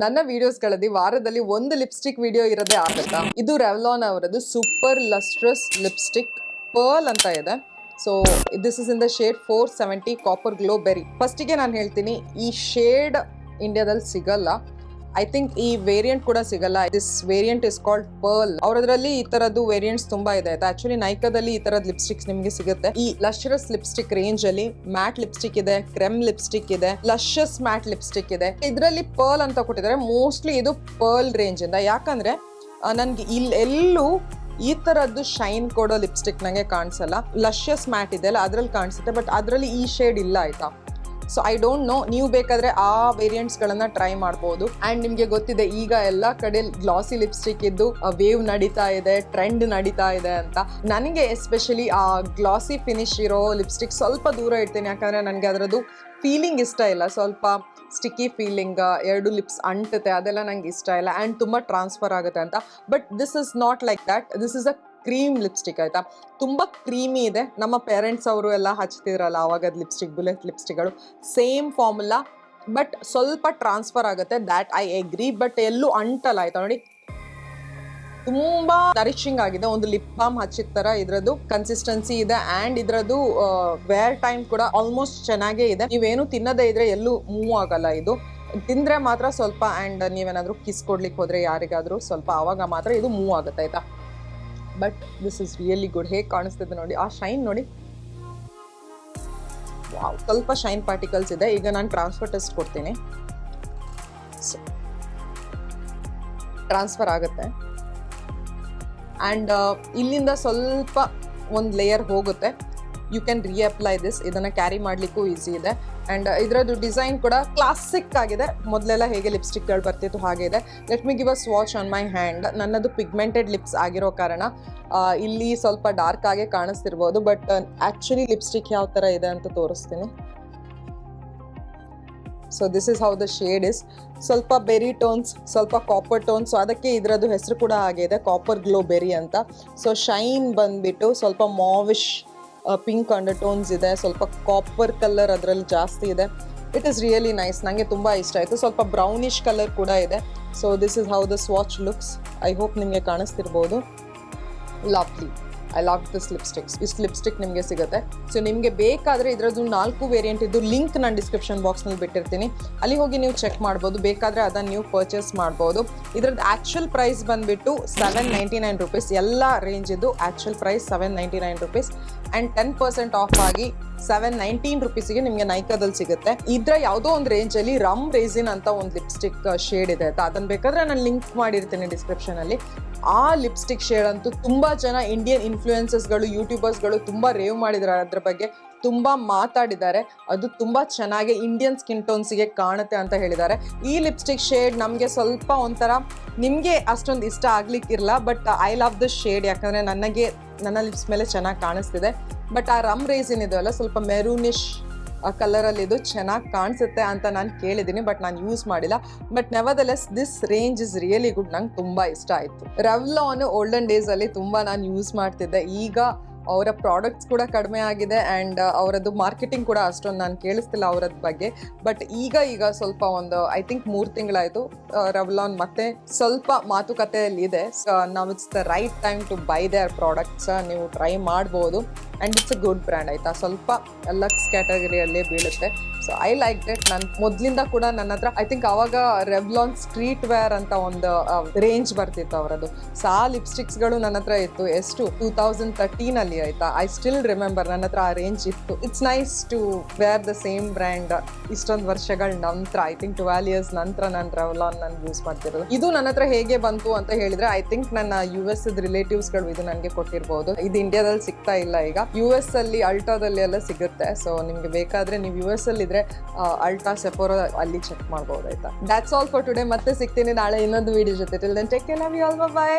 ನನ್ನ ವಿಡಿಯೋಸ್ಗಳಲ್ಲಿ ವಾರದಲ್ಲಿ ಒಂದು ಲಿಪ್ಸ್ಟಿಕ್ ವಿಡಿಯೋ ಇರೋದೇ ಆಗುತ್ತಾ. ಇದು ರೆವ್ಲಾನ್ ಅವರದ್ದು ಸೂಪರ್ ಲಸ್ಟ್ರಸ್ ಲಿಪ್ಸ್ಟಿಕ್ ಪರ್ಲ್ ಅಂತ ಇದೆ. So this is in the shade 470 copper glow berry. ಫಸ್ಟಿಗೆ ನಾನು ಹೇಳ್ತೀನಿ, ಈ ಶೇಡ್ ಇಂಡಿಯಾದಲ್ಲಿ ಸಿಗಲ್ಲ. ಐ ಥಿಂಕ್ ಈ ವೇರಿಯಂಟ್ ಕೂಡ ಸಿಗಲ್ಲ. This variant is called pearl. ಅವರದ್ರಲ್ಲಿ ಈ ತರದ್ದು ವೇರಿಯಂಟ್ಸ್ ತುಂಬಾ ಇದೆ ಆಯ್ತಾ. ಆಕ್ಚುಲಿ ನೈಕಾದಲ್ಲಿ ಈ ತರದ ಲಿಪ್ಸ್ಟಿಕ್ಸ್ ನಿಮಗೆ ಸಿಗುತ್ತೆ. ಈ ಲಶ್ರಸ್ ಲಿಪ್ಸ್ಟಿಕ್ ರೇಂಜ್ ಅಲ್ಲಿ ಮ್ಯಾಟ್ ಲಿಪ್ಸ್ಟಿಕ್ ಇದೆ, ಕ್ರೆಮ್ ಲಿಪ್ಸ್ಟಿಕ್ ಇದೆ, ಲಶಸ್ ಮ್ಯಾಟ್ ಲಿಪ್ಸ್ಟಿಕ್ ಇದೆ. ಇದರಲ್ಲಿ ಪರ್ಲ್ ಅಂತ ಕೊಟ್ಟಿದ್ದಾರೆ. ಮೋಸ್ಟ್ಲಿ ಇದು ಪರ್ಲ್ ರೇಂಜ್ ಇಂದ, ಯಾಕಂದ್ರೆ ನನ್ಗೆ ಎಲ್ಲೂ ಈ ತರದ್ದು ಶೈನ್ ಕೊಡೋ ಲಿಪ್ಸ್ಟಿಕ್ ನಂಗೆ ಕಾಣಿಸಲ್ಲ. ಲಶಸ್ ಮ್ಯಾಟ್ ಇದೆ ಅಲ್ಲ, ಅದ್ರಲ್ಲಿ ಕಾಣಿಸುತ್ತೆ, ಬಟ್ ಅದ್ರಲ್ಲಿ ಈ ಶೇಡ್ ಇಲ್ಲ ಆಯ್ತಾ. ಸೊ ಐ ಡೋಂಟ್ ನೋ, ನೀವು ಬೇಕಾದ್ರೆ ಆ ವೇರಿಯಂಟ್ಸ್ ಗಳನ್ನ ಟ್ರೈ ಮಾಡಬಹುದು. ಅಂಡ್ ನಿಮ್ಗೆ ಗೊತ್ತಿದೆ ಈಗ ಎಲ್ಲಾ ಕಡೆ ಗ್ಲಾಸಿ ಲಿಪ್ಸ್ಟಿಕ್ ಇದ್ದು ವೇವ್ ನಡೀತಾ ಇದೆ, ಟ್ರೆಂಡ್ ನಡೀತಾ ಇದೆ ಅಂತ. ನನಗೆ ಎಸ್ಪೆಷಲಿ ಆ ಗ್ಲಾಸಿ ಫಿನಿಶ್ ಇರೋ ಲಿಪ್ಸ್ಟಿಕ್ ಸ್ವಲ್ಪ ದೂರ ಇಡ್ತೀನಿ, ಯಾಕಂದ್ರೆ ನನಗೆ ಅದರದ್ದು ಫೀಲಿಂಗ್ ಇಷ್ಟ ಇಲ್ಲ. ಸ್ವಲ್ಪ ಸ್ಟಿಕ್ಕಿ ಫೀಲಿಂಗ್, ಎರಡು ಲಿಪ್ಸ್ ಅಂಟುತ್ತೆ, ಅದೆಲ್ಲ ನಂಗೆ ಇಷ್ಟ ಇಲ್ಲ. ಆ್ಯಂಡ್ ತುಂಬ ಟ್ರಾನ್ಸ್ಫರ್ ಆಗುತ್ತೆ ಅಂತ. But this is not like that. This is a cream lipstick ಆಯ್ತಾ. ತುಂಬ ಕ್ರೀಮಿ ಇದೆ. ನಮ್ಮ ಪೇರೆಂಟ್ಸ್ ಅವರು ಎಲ್ಲ ಹಚ್ತಿದ್ರಲ್ಲ ಆವಾಗದ ಲಿಪ್ಸ್ಟಿಕ್, ಬುಲೆಟ್ ಲಿಪ್ಸ್ಟಿಕ್ಗಳು, ಸೇಮ್ ಫಾರ್ಮುಲಾ, ಬಟ್ ಸ್ವಲ್ಪ ಟ್ರಾನ್ಸ್ಫರ್ ಆಗುತ್ತೆ. That I agree. ಬಟ್ ಎಲ್ಲೂ ಅಂಟಲ್ಲ ಆಯ್ತಾ. ನೋಡಿ, ತುಂಬಾ ನರಿಶಿಂಗ್ ಆಗಿದೆ. ಒಂದು ಲಿಪ್ ಬಾಮ್ ಹಚ್ಚಿದ ತರ ಇದ್ರದ್ದು ಕನ್ಸಿಸ್ಟೆನ್ಸಿ ಇದೆ. ಅಂಡ್ ಇದ್ರದ್ದು ವೇರ್ ಟೈಮ್ ಕೂಡ ಆಲ್ಮೋಸ್ಟ್ ಚೆನ್ನಾಗೇ ಇದೆ. ನೀವೇನು ತಿನ್ನದೇ ಇದ್ರೆ ಎಲ್ಲೂ ಮೂವ್ ಆಗಲ್ಲ. ಇದು ತಿಂದ್ರೆ ಮಾತ್ರ ಸ್ವಲ್ಪ, ಅಂಡ್ ನೀವೇನಾದ್ರೂ ಕಿಸ್ ಕೊಡ್ಲಿಕ್ಕೆ ಹೋದ್ರೆ ಯಾರಿಗಾದ್ರೂ ಸ್ವಲ್ಪ, ಆವಾಗ ಮಾತ್ರ ಇದು ಮೂವ್ ಆಗುತ್ತೆ ಆಯ್ತಾ. But this is really good. ಹೇಗೆ ಕಾಣಿಸ್ತಿದೆ ನೋಡಿ, ಆ ಶೈನ್ ನೋಡಿ. ವಾವ್, ಸ್ವಲ್ಪ ಶೈನ್ ಪಾರ್ಟಿಕಲ್ಸ್ ಇದೆ. ಈಗ ನಾನು ಟ್ರಾನ್ಸ್ಫರ್ ಟೆಸ್ಟ್ ಕೊಡ್ತೀನಿ. ಟ್ರಾನ್ಸ್ಫರ್ ಆಗುತ್ತೆ. ಆ್ಯಂಡ್ ಇಲ್ಲಿಂದ ಸ್ವಲ್ಪ ಒಂದು ಲೇಯರ್ ಹೋಗುತ್ತೆ. You can reapply this. ಇದನ್ನು ಕ್ಯಾರಿ ಮಾಡಲಿಕ್ಕೂ ಈಸಿ ಇದೆ. ಆ್ಯಂಡ್ ಇದರದ್ದು ಡಿಸೈನ್ ಕೂಡ ಕ್ಲಾಸಿಕ್ ಆಗಿದೆ. ಮೊದಲೆಲ್ಲ ಹೇಗೆ ಲಿಪ್ಸ್ಟಿಕ್ಗಳು ಬರ್ತಿತ್ತು ಹಾಗೆ ಇದೆ. Let me give a swatch on my hand. ನನ್ನದು ಪಿಗ್ಮೆಂಟೆಡ್ ಲಿಪ್ಸ್ ಆಗಿರೋ ಕಾರಣ ಇಲ್ಲಿ ಸ್ವಲ್ಪ ಡಾರ್ಕ್ ಆಗೇ ಕಾಣಿಸ್ತಿರ್ಬೋದು. ಬಟ್ ಆ್ಯಕ್ಚುಲಿ ಲಿಪ್ಸ್ಟಿಕ್ ಯಾವ ಥರ ಇದೆ ಅಂತ ತೋರಿಸ್ತೀನಿ. So this is how the shade is. ಸ್ವಲ್ಪ ಬೆರಿ ಟೋನ್ಸ್, ಸ್ವಲ್ಪ ಕಾಪರ್ ಟೋನ್ಸ್. ಸೊ ಅದಕ್ಕೆ ಇದರದ್ದು ಹೆಸರು ಕೂಡ ಹಾಗೆ ಇದೆ, ಕಾಪರ್ ಗ್ಲೋ ಬೆರಿ ಅಂತ. ಸೊ ಶೈನ್ ಬಂದ್ಬಿಟ್ಟು ಸ್ವಲ್ಪ ಮಾವಿಶ್ ಪಿಂಕ್ ಅಂಡರ್ ಟೋನ್ಸ್ ಇದೆ. ಸ್ವಲ್ಪ ಕಾಪರ್ ಕಲರ್ ಅದರಲ್ಲಿ ಜಾಸ್ತಿ ಇದೆ. It is really nice. ನನಗೆ ತುಂಬ ಇಷ್ಟ ಆಯಿತು. ಸ್ವಲ್ಪ ಬ್ರೌನಿಶ್ ಕಲರ್ ಕೂಡ ಇದೆ. So this is how the swatch looks. I hope ನಿಮಗೆ ಕಾಣಿಸ್ತಿರ್ಬೋದು. Lovely. I love this lipsticks. ಇಷ್ಟು ಲಿಪ್ಸ್ಟಿಕ್ ನಿಮಗೆ ಸಿಗುತ್ತೆ. ಸೊ ನಿಮಗೆ ಬೇಕಾದರೆ ಇದರದ್ದು 4 ವೇರಿಯಂಟ್ ಇದ್ದು ಲಿಂಕ್ ನಾನು ಡಿಸ್ಕ್ರಿಪ್ಷನ್ ಬಾಕ್ಸ್ನಲ್ಲಿ ಬಿಟ್ಟಿರ್ತೀನಿ. ಅಲ್ಲಿ ಹೋಗಿ ನೀವು ಚೆಕ್ ಮಾಡ್ಬೋದು. ಬೇಕಾದರೆ ಅದನ್ನು ನೀವು ಪರ್ಚೇಸ್ ಮಾಡ್ಬೋದು. ಇದ್ರದ್ದು ಆ್ಯಕ್ಚುಲ್ ಪ್ರೈಸ್ ಬಂದುಬಿಟ್ಟು 799 ರುಪೀಸ್. ಎಲ್ಲ ರೇಂಜ್ ಇದ್ದು actual price 799 rupees. And 10% off ಆಗಿ 719 ರುಪೀಸಿಗೆ ನಿಮಗೆ ನೈಕಾದಲ್ಲಿ ಸಿಗುತ್ತೆ. ಇದರ ಯಾವುದೋ ಒಂದು ರೇಂಜಲ್ಲಿ ರಮ್ ರೇಸಿನ್ ಅಂತ ಒಂದು ಲಿಪ್ಸ್ಟಿಕ್ ಶೇಡ್ ಇದೆ ಆಯ್ತಾ. ಅದನ್ನು ಬೇಕಾದರೆ ನಾನು ಲಿಂಕ್ ಮಾಡಿರ್ತೀನಿ ಡಿಸ್ಕ್ರಿಪ್ಷನಲ್ಲಿ. ಆ ಲಿಪ್ಸ್ಟಿಕ್ ಶೇಡ್ ಅಂತೂ ತುಂಬ ಜನ ಇಂಡಿಯನ್ ಇನ್ಫ್ಲೂಯೆನ್ಸಸ್ಗಳು, ಯೂಟ್ಯೂಬರ್ಸ್ಗಳು ತುಂಬ ರೇವ್ ಮಾಡಿದ್ದಾರೆ, ಅದ್ರ ಬಗ್ಗೆ ತುಂಬ ಮಾತಾಡಿದ್ದಾರೆ. ಅದು ತುಂಬ ಚೆನ್ನಾಗಿ ಇಂಡಿಯನ್ ಸ್ಕಿನ್ ಟೋನ್ಸಿಗೆ ಕಾಣುತ್ತೆ ಅಂತ ಹೇಳಿದ್ದಾರೆ. ಈ ಲಿಪ್ಸ್ಟಿಕ್ ಶೇಡ್ ನಮಗೆ ಸ್ವಲ್ಪ ಒಂಥರ, ನಿಮಗೆ ಅಷ್ಟೊಂದು ಇಷ್ಟ ಆಗ್ಲಿಕ್ಕಿರಲ್ಲ, but I love the shade. ಯಾಕಂದರೆ ನನ್ನ ಲಿಪ್ಸ್ ಮೇಲೆ ಚೆನ್ನಾಗಿ ಕಾಣಿಸ್ತಿದೆ. ಬಟ್ ಆ ರಮ್ ರೇಸಿನ್ ಇದೆಯಲ್ಲ, ಸ್ವಲ್ಪ ಮೆರೂನಿಶ್ ಕಲರಲ್ಲಿ ಇದು ಚೆನ್ನಾಗಿ ಕಾಣಿಸುತ್ತೆ ಅಂತ ನಾನು ಕೇಳಿದ್ದೀನಿ, ಬಟ್ ನಾನು ಯೂಸ್ ಮಾಡಿಲ್ಲ. But nevertheless this range is really good. ನಂಗೆ ತುಂಬ ಇಷ್ಟ ಆಯಿತು. ರೆವ್ಲಾನ್ ಓಲ್ಡನ್ ಡೇಸಲ್ಲಿ ತುಂಬ ನಾನು ಯೂಸ್ ಮಾಡ್ತಿದ್ದೆ. ಈಗ ಅವರ ಪ್ರಾಡಕ್ಟ್ಸ್ ಕೂಡ ಕಡಿಮೆ ಆಗಿದೆ. ಆ್ಯಂಡ್ ಅವರದ್ದು ಮಾರ್ಕೆಟಿಂಗ್ ಕೂಡ ಅಷ್ಟೊಂದು ನಾನು ಕೇಳಿಸ್ತಿಲ್ಲ ಅವರದ್ದು ಬಗ್ಗೆ. ಬಟ್ ಈಗ ಸ್ವಲ್ಪ ಒಂದು ಐ ಥಿಂಕ್ 3 ತಿಂಗಳಾಯಿತು ರೆವ್ಲಾನ್ ಮತ್ತೆ ಸ್ವಲ್ಪ ಮಾತುಕತೆಯಲ್ಲಿ ಇದೆ. ನಾವು it's the right time to buy their products. ನೀವು ಟ್ರೈ ಮಾಡ್ಬೋದು. And it's a good brand ಆಯಿತಾ. ಸ್ವಲ್ಪ ಲಕ್ಸ್ ಕ್ಯಾಟಗರಿಯಲ್ಲೇ ಬೀಳುತ್ತೆ. So I like that. ನಾನು ಮೊದಲಿಂದ ಕೂಡ ನನ್ನ ಹತ್ರ ಐ ಥಿಂಕ್ ಆವಾಗ ರೆವ್ಲಾನ್ ಸ್ಟ್ರೀಟ್ ವೇರ್ ಅಂತ ಒಂದು ರೇಂಜ್ ಬರ್ತಿತ್ತು ಅವರದ್ದು. ಸೊ ಆ ಲಿಪ್ಸ್ಟಿಕ್ಸ್ಗಳು ನನ್ನ ಹತ್ರ ಇತ್ತು. ಎಷ್ಟು 2013 ಆಯ್ತಾ. ಐ ಸ್ಟಿಲ್ ರಿಮೆಂಬರ್, ನನ್ನ ಹತ್ರ ಆ ರೇಂಜ್ ಇತ್ತು. It's nice to wear the same brand ಇಷ್ಟೊಂದು ವರ್ಷಗಳ ನಂತರ. ಐ ಥಿಂಕ್ 12 years ನಂತರ ನಾನು ರೆವ್ಲಾನ್ ನಾನು ಯೂಸ್ ಮಾಡ್ತಿರೋದು. ಇದು ನನ್ನ ಹತ್ರ ಹೇಗೆ ಬಂತು ಅಂತ ಹೇಳಿದ್ರೆ, ಐ ಥಿಂಕ್ ನನ್ನ US ರಿಲೇಟಿವ್ಸ್ಗಳು ಇದು ನನಗೆ ಕೊಟ್ಟಿರ್ಬೋದು. ಇದು ಇಂಡಿಯಾದಲ್ಲಿ ಸಿಗ್ತಾ ಇಲ್ಲ ಈಗ. US ಅಲ್ಲಿ ಅಲ್ಟಾದಲ್ಲಿ ಎಲ್ಲ ಸಿಗುತ್ತೆ. ಸೊ ನಿಮ್ಗೆ ಬೇಕಾದ್ರೆ ನೀವು US ಅಲ್ಲಿ ಇದ್ರೆ ಅಲ್ಟಾ, ಸೆಫೋರಾ ಅಲ್ಲಿ ಚೆಕ್ ಮಾಡ್ಬೋದು ಆಯ್ತಾ. That's all for today. ಮತ್ತೆ ಸಿಗ್ತೀನಿ ನಾಳೆ ಇನ್ನೊಂದು ವಿಡಿಯೋ ಜೊತೆ. Till then take care, love you all, by.